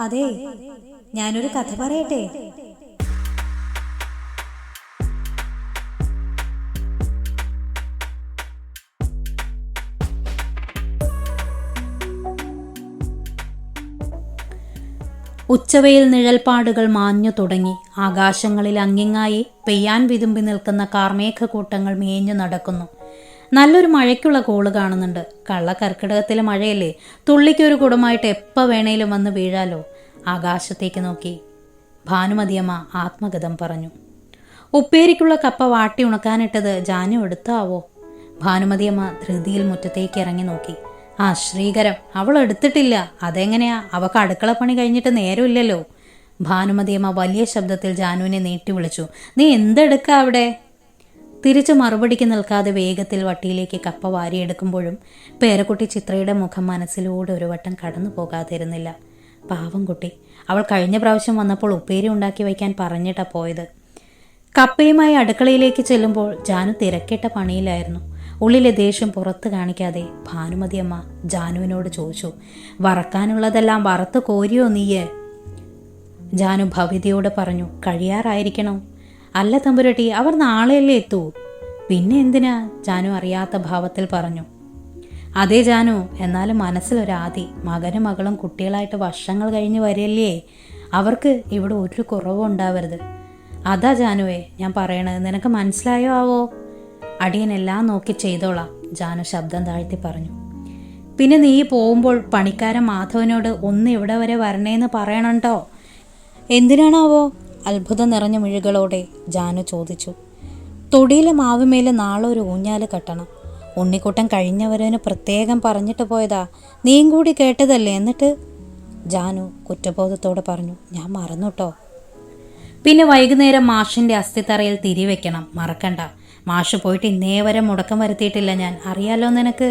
അതെ, ഞാനൊരു കഥ പറയട്ടെ. ഉച്ചവെയിൽ നിഴൽപ്പാടുകൾ മാഞ്ഞു തുടങ്ങി. ആകാശങ്ങളിൽ അങ്ങിങ്ങായി പെയ്യാൻ വിതുമ്പി നിൽക്കുന്ന കാർമേഘക്കൂട്ടങ്ങൾ മേഞ്ഞു നടക്കുന്നു. നല്ലൊരു മഴയ്ക്കുള്ള കോള് കാണുന്നുണ്ട്. കള്ളക്കർക്കിടകത്തിലെ മഴയല്ലേ, തുള്ളിക്കൊരു കുടമായിട്ട് എപ്പോൾ വേണേലും വന്ന് വീഴാലോ. ആകാശത്തേക്ക് നോക്കി ഭാനുമതിയമ്മ ആത്മഗതം പറഞ്ഞു. ഉപ്പേരിക്കുള്ള കപ്പ വാട്ടി ഉണക്കാനിട്ടത് ജാനു എടുത്താവോ? ഭാനുമതിയമ്മ ധൃതിയിൽ മുറ്റത്തേക്ക് ഇറങ്ങി നോക്കി. ശ്രീകരം, അവൾ എടുത്തിട്ടില്ല. അതെങ്ങനെയാ? അവക്ക് അടുക്കളപ്പണി കഴിഞ്ഞിട്ട് നേരമില്ലല്ലോ. ഭാനുമതിയമ്മ വലിയ ശബ്ദത്തിൽ ജാനുവിനെ നീട്ടി വിളിച്ചു. നീ എന്തെടുക്കാ അവിടെ? തിരിച്ചു മറുപടിക്ക് നിൽക്കാതെ വേഗത്തിൽ വട്ടിയിലേക്ക് കപ്പ വാരിയെടുക്കുമ്പോഴും പേരക്കുട്ടി ചിത്രയുടെ മുഖം മനസ്സിലൂടെ ഒരു വട്ടം കടന്നു പോകാതിരുന്നില്ല. പാവം കുട്ടി, അവൾ കഴിഞ്ഞ പ്രാവശ്യം വന്നപ്പോൾ ഉപ്പേരി ഉണ്ടാക്കി വയ്ക്കാൻ പറഞ്ഞിട്ടാ പോയത്. കപ്പയുമായി അടുക്കളയിലേക്ക് ചെല്ലുമ്പോൾ ജാനു തിരക്കിട്ട പണിയിലായിരുന്നു. ഉള്ളിലെ ദേഷ്യം പുറത്ത് കാണിക്കാതെ ഭാനുമതിയമ്മ ജാനുവിനോട് ചോദിച്ചു, വറക്കാനുള്ളതെല്ലാം വറുത്ത് കോരിയോ നീയേ? ജാനു ഭവിതയോട് പറഞ്ഞു, കഴിയാറായിരിക്കണോ? അല്ല തമ്പുരട്ടി, അവർ നാളെയല്ലേ എത്തൂ. പിന്നെ എന്തിനാ? ജാനു അറിയാത്ത ഭാവത്തിൽ പറഞ്ഞു. അതേ ജാനു, എന്നാലും മനസ്സിലൊരാദി. മകനും മകളും കുട്ടികളായിട്ട് വർഷങ്ങൾ കഴിഞ്ഞ് വരില്ലേ, അവർക്ക് ഇവിടെ ഒരു കുറവും ഉണ്ടാവരുത്. അതാ ജാനുവേ ഞാൻ പറയണത്, നിനക്ക് മനസ്സിലായോ ആവോ? അടിയനെല്ലാം നോക്കി ചെയ്തോളാം, ജാനു ശബ്ദം താഴ്ത്തി പറഞ്ഞു. പിന്നെ നീ പോകുമ്പോൾ പണിക്കാരൻ മാധവനോട് ഒന്ന് ഇവിടെ വരെ വരണേന്ന് പറയണട്ടോ. എന്തിനാണാവോ? അത്ഭുതം നിറഞ്ഞ മിഴികളോടെ ജാനു ചോദിച്ചു. തൊടിയിലെ മാവുമേലെ നാളെ ഒരു ഊഞ്ഞാല് കെട്ടണം. ഉണ്ണിക്കുട്ടൻ കഴിഞ്ഞവരന് പ്രത്യേകം പറഞ്ഞിട്ട് പോയതാ, നീയും കൂടി കേട്ടതല്ലേ. എന്നിട്ട് ജാനു കുറ്റബോധത്തോടെ പറഞ്ഞു, ഞാൻ മറന്നുട്ടോ. പിന്നെ വൈകുന്നേരം മാഷിന്റെ അസ്ഥിത്തറയിൽ തിരിവെക്കണം, മറക്കണ്ട. മാഷ് പോയിട്ട് ഇന്നേ വരെ മുടക്കം വരുത്തിയിട്ടില്ല ഞാൻ, അറിയാലോ നിനക്ക്.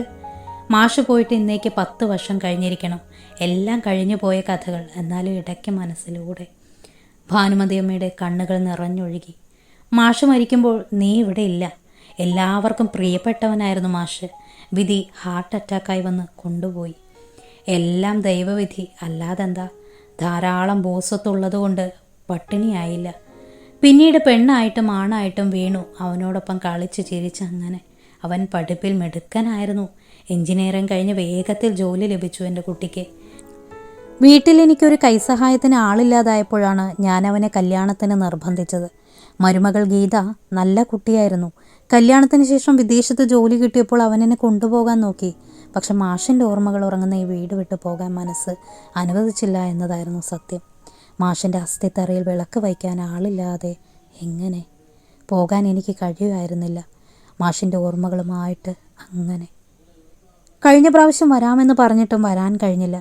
മാഷ് പോയിട്ട് ഇന്നേക്ക് 10 വർഷം കഴിഞ്ഞിരിക്കണം. എല്ലാം കഴിഞ്ഞു പോയ കഥകൾ, എന്നാലും ഇടയ്ക്ക് മനസ്സിലൂടെ. ഭാനുമതിയമ്മയുടെ കണ്ണുകൾ നിറഞ്ഞൊഴുകി. മാഷ് മരിക്കുമ്പോൾ നീ ഇവിടെ ഇല്ല. എല്ലാവർക്കും പ്രിയപ്പെട്ടവനായിരുന്നു മാഷ്. വിധി ഹാർട്ട് അറ്റാക്കായി വന്ന് കൊണ്ടുപോയി. എല്ലാം ദൈവവിധി, അല്ലാതെന്താ. ധാരാളം ഭൂസ്വത്തുള്ളത് കൊണ്ട് പട്ടിണിയായില്ല. പിന്നീട് പെണ്ണായിട്ടും ആണായിട്ടും വീണു അവനോടൊപ്പം കളിച്ച് ചിരിച്ച്. അങ്ങനെ അവൻ പഠിപ്പിൽ മിടുക്കനായിരുന്നു. എഞ്ചിനീയറിംഗ് കഴിഞ്ഞ് വേഗത്തിൽ ജോലി ലഭിച്ചു എൻ്റെ കുട്ടിക്ക്. വീട്ടിൽ എനിക്കൊരു കൈസഹായത്തിന് ആളില്ലാതായപ്പോഴാണ് ഞാൻ അവനെ കല്യാണത്തിന് നിർബന്ധിച്ചത്. മരുമകൾ ഗീത നല്ല കുട്ടിയായിരുന്നു. കല്യാണത്തിന് ശേഷം വിദേശത്ത് ജോലി കിട്ടിയപ്പോൾ അവനെന്നെ കൊണ്ടുപോകാൻ നോക്കി. പക്ഷെ മാഷിൻ്റെ ഓർമ്മകൾ ഉറങ്ങുന്ന ഈ വീട് വിട്ടു പോകാൻ മനസ്സ് അനുവദിച്ചില്ല എന്നതായിരുന്നു സത്യം. മാഷിൻ്റെ അസ്ഥിത്തറയിൽ വിളക്ക് വയ്ക്കാൻ ആളില്ലാതെ എങ്ങനെ പോകാൻ എനിക്ക് കഴിയുമായിരുന്നില്ല. മാഷിൻ്റെ ഓർമ്മകളുമായിട്ട് അങ്ങനെ. കഴിഞ്ഞ പ്രാവശ്യം വരാമെന്ന് പറഞ്ഞിട്ടും വരാൻ കഴിഞ്ഞില്ല.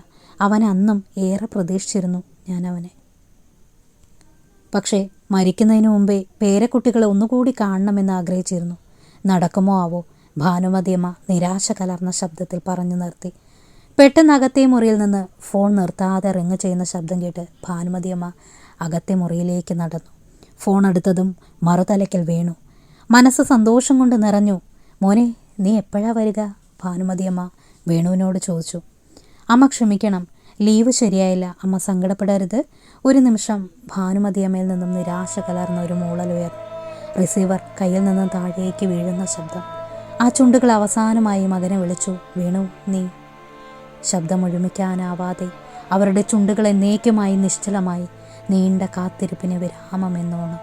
അവൻ അന്നും ഏറെ പ്രതീക്ഷിച്ചിരുന്നു ഞാൻ അവനെ. പക്ഷേ മരിക്കുന്നതിന് മുമ്പേ പേരക്കുട്ടികളെ ഒന്നുകൂടി കാണണമെന്ന് ആഗ്രഹിച്ചിരുന്നു. നടക്കുമോ ആവോ? ഭാനുമതിയമ്മ നിരാശ കലർന്ന ശബ്ദത്തിൽ പറഞ്ഞു നിർത്തി. പെട്ടെന്ന് അകത്തെ മുറിയിൽ നിന്ന് ഫോൺ നിർത്താതെ റിങ് ചെയ്യുന്ന ശബ്ദം കേട്ട് ഭാനുമതിയമ്മ അകത്തെ മുറിയിലേക്ക് നടന്നു. ഫോൺ എടുത്തതും മറുതലയ്ക്കൽ വീണു. മനസ്സ് സന്തോഷം കൊണ്ട് നിറഞ്ഞു. മോനെ, നീ എപ്പോഴാ വരിക? ഭാനുമതിയമ്മ വേണുവിനോട് ചോദിച്ചു. അമ്മ ക്ഷമിക്കണം, ലീവ് ശരിയായില്ല. അമ്മ സങ്കടപ്പെടരുത്. ഒരു നിമിഷം ഭാനുമതിയമ്മയിൽ നിന്നും നിരാശ കലർന്ന ഒരു മൂളലുയർന്നു. റിസീവർ കയ്യിൽ നിന്നും താഴേക്ക് വീഴുന്ന ശബ്ദം. ആ ചുണ്ടുകൾ അവസാനമായി മകനെ വിളിച്ചു. വേണു, നീ. ശബ്ദം ഒഴുമിക്കാനാവാതെ അവരുടെ ചുണ്ടുകൾ എന്നേക്കുമായി നിശ്ചലമായി. നീണ്ട കാത്തിരിപ്പിന് വിരാമമെന്നോണം.